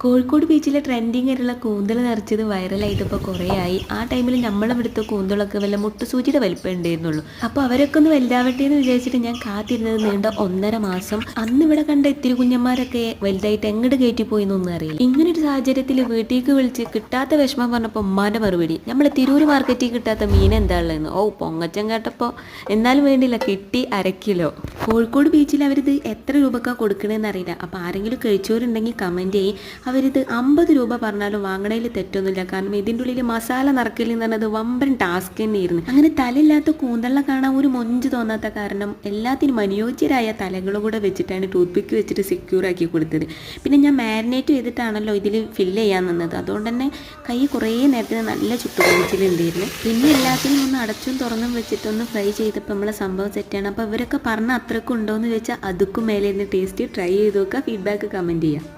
കോഴിക്കോട് ബീച്ചിലെ ട്രെൻഡിങ് ആയിട്ടുള്ള കൂന്തൽ നിറച്ചത് വൈറലായിട്ട് ഇപ്പോൾ കുറേ ആയി. ആ ടൈമിൽ നമ്മളിവിടുത്തെ കൂന്തളൊക്കെ വല്ല മുട്ടുസൂചിയുടെ വലിപ്പം ഉണ്ടായിരുന്നുള്ളൂ. അപ്പോൾ അവരൊക്കെ ഒന്ന് വലുതാവട്ടെ എന്ന് വിചാരിച്ചിട്ട് ഞാൻ കാത്തിരുന്നത് നീണ്ട 1.5 മാസം. അന്ന് ഇവിടെ കണ്ട ഇത്തിരി കുഞ്ഞന്മാരൊക്കെ വലുതായിട്ട് എങ്ങോട്ട് കയറ്റിപ്പോയി എന്നൊന്നും അറിയില്ല. ഇങ്ങനൊരു സാഹചര്യത്തിൽ വീട്ടിലേക്ക് വിളിച്ച് കിട്ടാത്ത വിഷമം പറഞ്ഞപ്പോൾ ഉമ്മാൻ്റെ മറുപടി, നമ്മൾ തിരൂർ മാർക്കറ്റിൽ കിട്ടാത്ത മീൻ എന്താ ഉള്ളതെന്ന്. ഓ, പൊങ്ങച്ചം കേട്ടപ്പോൾ എന്നാലും വേണ്ടിയില്ല, കിട്ടി 1/2 കിലോ. കോഴിക്കോട് ബീച്ചിൽ അവരിത് എത്ര രൂപക്കാണ് കൊടുക്കണമെന്ന് അറിയില്ല. അപ്പോൾ ആരെങ്കിലും കഴിച്ചവരുണ്ടെങ്കിൽ കമൻറ്റ് ചെയ്യും. അവരിത് 50 രൂപ പറഞ്ഞാലും വാങ്ങണതിൽ തെറ്റൊന്നുമില്ല. കാരണം ഇതിൻ്റെ ഉള്ളിൽ മസാല നിറക്കൽ എന്ന് പറഞ്ഞത് വമ്പൻ ടാസ്ക് തന്നെയായിരുന്നു. അങ്ങനെ തലയില്ലാത്ത കൂന്തളിനെ കാണാൻ ഒരു മൊഞ്ച് തോന്നാത്ത കാരണം എല്ലാത്തിനും അനുയോജ്യരായ തലകളും കൂടെ വെച്ചിട്ടാണ് ടൂത്ത് പിക്ക് വെച്ചിട്ട് സെക്യൂർ ആക്കി കൊടുത്തത്. പിന്നെ ഞാൻ മാരിനേറ്റ് ചെയ്തിട്ടാണല്ലോ ഇതിൽ ഫില്ല് ചെയ്യാൻ നിന്നത്. അതുകൊണ്ട് തന്നെ കൈ കുറേ നേരത്തിന് നല്ല ചുട്ടുപൊളിച്ചിലുണ്ടായിരുന്നു. പിന്നെ എല്ലാത്തിനും ഒന്ന് അടച്ചും തുറന്നും വെച്ചിട്ടൊന്ന് ഫ്രൈ ചെയ്തപ്പോൾ നമ്മളെ സംഭവം സെറ്റാണ്. അപ്പോൾ ഇവരൊക്കെ പറഞ്ഞ അത്രക്കും ഉണ്ടോ എന്ന് ചോദിച്ചാൽ അതുക്കും മേലെ ഇരുന്ന് ടേസ്റ്റ് ട്രൈ ചെയ്ത് നോക്കുക. ഫീഡ്ബാക്ക് കമൻറ്റ് ചെയ്യുക.